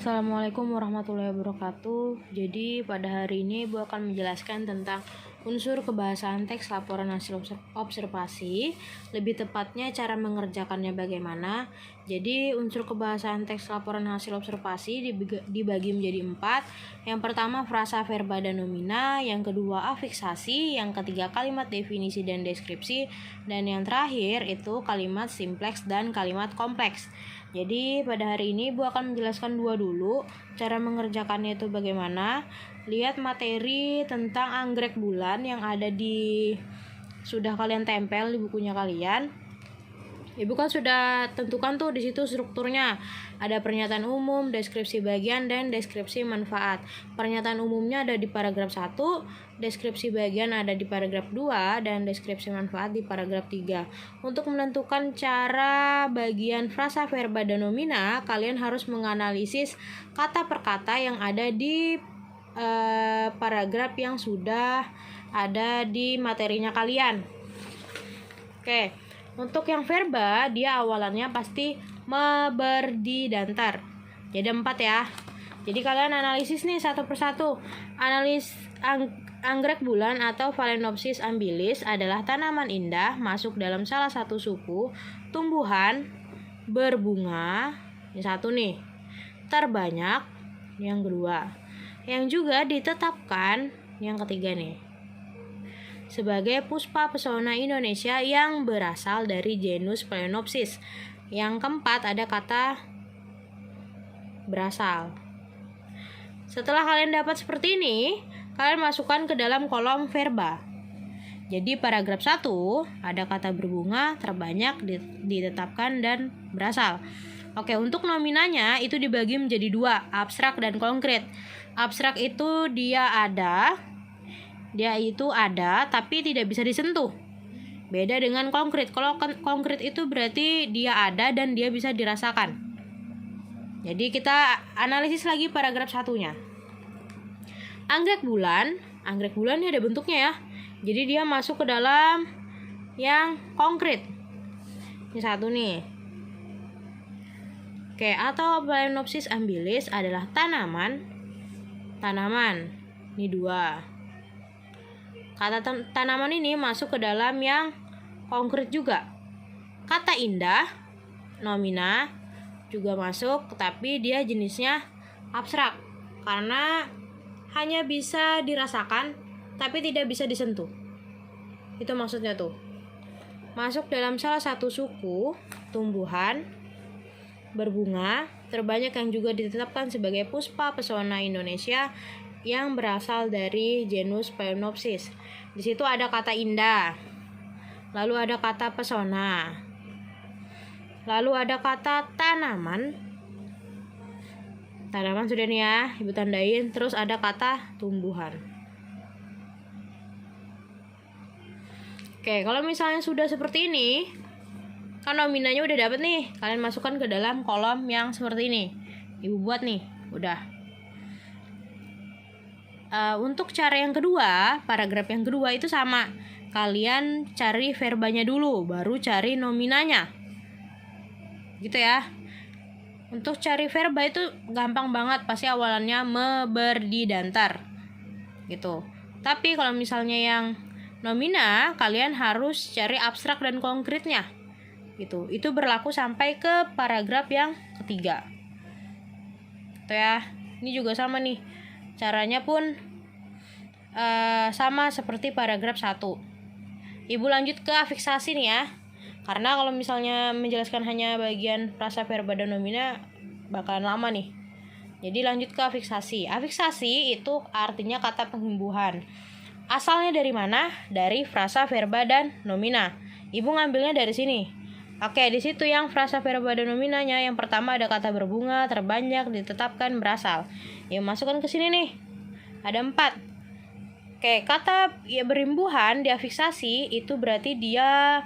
Assalamualaikum warahmatullahi wabarakatuh. Jadi pada hari ini Ibu akan menjelaskan tentang unsur kebahasaan teks laporan hasil observasi, lebih tepatnya cara mengerjakannya bagaimana. Jadi unsur kebahasaan teks laporan hasil observasi dibagi menjadi 4. Yang pertama frasa, verba, dan nomina. Yang kedua afiksasi. Yang ketiga kalimat definisi dan deskripsi. Dan yang terakhir itu kalimat simpleks dan kalimat kompleks. Jadi pada hari ini Ibu akan menjelaskan dua dulu. Cara mengerjakannya itu bagaimana. Lihat materi tentang anggrek bulan yang ada sudah kalian tempel di bukunya kalian. Ibu kan sudah tentukan tuh di situ strukturnya. Ada pernyataan umum, deskripsi bagian, dan deskripsi manfaat. Pernyataan umumnya ada di paragraf 1, deskripsi bagian ada di paragraf 2, dan deskripsi manfaat di paragraf 3. Untuk menentukan cara bagian frasa, verba, dan nomina, kalian harus menganalisis kata per kata yang ada di paragraf yang sudah ada di materinya kalian. Oke. Untuk yang verba, dia awalannya pasti me, ber, di, dan tar. Jadi 4 ya. Jadi kalian analisis nih satu persatu. Anggrek bulan atau Phalaenopsis ambilis adalah tanaman indah masuk dalam salah satu suku tumbuhan berbunga. Ini satu nih. Terbanyak yang kedua. Yang juga ditetapkan yang ketiga nih, sebagai puspa pesona Indonesia yang berasal dari genus Phalaenopsis. Yang keempat ada kata berasal. Setelah kalian dapat seperti ini, kalian masukkan ke dalam kolom verba. Jadi paragraf 1 ada kata berbunga, terbanyak, ditetapkan, dan berasal. Oke, untuk nominanya itu dibagi menjadi 2, abstrak dan konkret. Abstrak itu dia itu ada tapi tidak bisa disentuh. Beda dengan konkret. Kalau konkret itu berarti dia ada dan dia bisa dirasakan. Jadi kita analisis lagi paragraf 1-nya. Anggrek bulan ini ada bentuknya ya. Jadi dia masuk ke dalam yang konkret. Ini satu nih. Oke, atau Phalaenopsis ambilis adalah tanaman. Ini 2. Kata tanaman ini masuk ke dalam yang konkret juga. Kata indah, nomina, juga masuk, tapi dia jenisnya abstrak karena hanya bisa dirasakan tapi tidak bisa disentuh. Itu maksudnya tuh. Masuk dalam salah satu suku tumbuhan berbunga terbanyak yang juga ditetapkan sebagai puspa pesona Indonesia yang berasal dari genus Phalaenopsis. Di situ ada kata indah, lalu ada kata pesona, lalu ada kata tanaman. Tanaman sudah nih ya, Ibu tandain. Terus ada kata tumbuhan. Oke, kalau misalnya sudah seperti ini, kan nominanya udah dapet nih. Kalian masukkan ke dalam kolom yang seperti ini. Ibu buat nih, udah. Untuk cara yang kedua, paragraf yang kedua itu sama. Kalian cari verbanya dulu, baru cari nominanya. Gitu ya. Untuk cari verba itu gampang banget, pasti awalannya me, ber, di, dan tar. Gitu. Tapi kalau misalnya yang nomina, kalian harus cari abstrak dan konkretnya. Gitu. Itu berlaku sampai ke paragraf yang ketiga. Gitu ya. Ini juga sama nih. Caranya pun sama seperti paragraf 1. Ibu lanjut ke afiksasi nih ya. Karena kalau misalnya menjelaskan hanya bagian frasa, verba, dan nomina bakalan lama nih. Jadi lanjut ke afiksasi. Afiksasi itu artinya kata penghimbuhan. Asalnya dari mana? Dari frasa, verba, dan nomina. Ibu ngambilnya dari sini. Oke, di situ yang frasa, verba, dan nominanya yang pertama ada kata berbunga, terbanyak, ditetapkan, berasal. Ya masukkan ke sini nih. Ada 4. Oke, kata ya berimbuhan di afiksasi itu berarti dia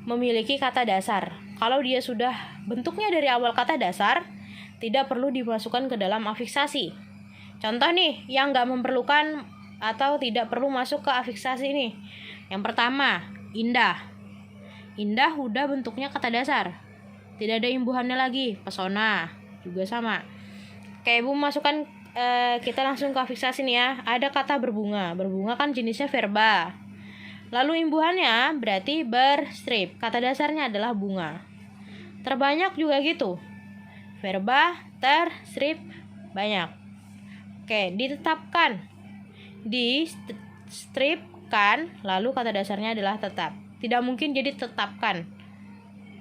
memiliki kata dasar. Kalau dia sudah bentuknya dari awal kata dasar, tidak perlu dimasukkan ke dalam afiksasi. Contoh nih, yang nggak memerlukan atau tidak perlu masuk ke afiksasi nih. Yang pertama, indah. Indah udah bentuknya kata dasar. Tidak ada imbuhannya lagi. Pesona juga sama. Oke, Ibu masukkan, kita langsung ke fiksasi nih ya. Ada kata berbunga. Berbunga kan jenisnya verba. Lalu imbuhannya berarti berstrip. Kata dasarnya adalah bunga. Terbanyak juga gitu. Verba, strip, banyak. Oke, ditetapkan. Distripkan, lalu kata dasarnya adalah tetap. Tidak mungkin jadi tetapkan.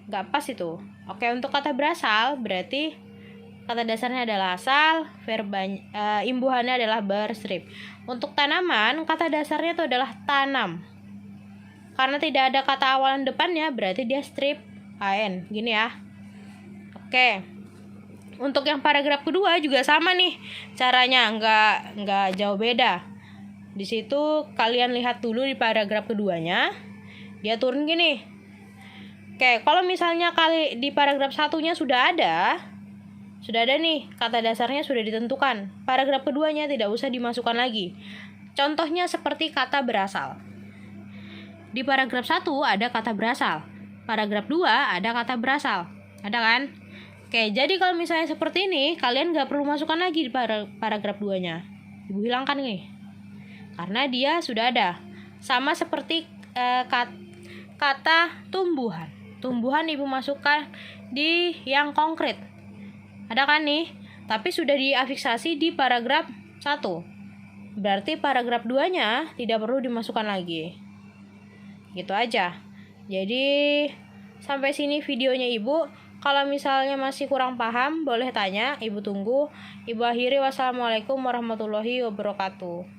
Gak pas itu. Oke, untuk kata berasal berarti kata dasarnya adalah asal, imbuhannya adalah berstrip. Untuk tanaman, kata dasarnya itu adalah tanam. Karena tidak ada kata awalan depannya, berarti dia strip an. Gini ya. Oke. Untuk yang paragraf kedua juga sama nih caranya, nggak jauh beda. Di situ kalian lihat dulu di paragraf keduanya, dia turun gini. Oke, kalau misalnya di paragraf satunya sudah ada nih, kata dasarnya sudah ditentukan. Paragraf keduanya tidak usah dimasukkan lagi. Contohnya seperti kata berasal. Di paragraf 1 ada kata berasal. Paragraf 2 ada kata berasal. Ada kan? Oke, jadi kalau misalnya seperti ini, kalian gak perlu masukkan lagi di paragraf 2-nya. Ibu hilangkan nih. Karena dia sudah ada. Sama seperti kata tumbuhan. Tumbuhan Ibu masukkan di yang konkret. Ada kan nih? Tapi sudah diafiksasi di paragraf 1. Berarti paragraf 2-nya tidak perlu dimasukkan lagi. Gitu aja. Jadi sampai sini videonya Ibu. Kalau misalnya masih kurang paham, boleh tanya. Ibu tunggu. Ibu akhiri. Wassalamualaikum warahmatullahi wabarakatuh.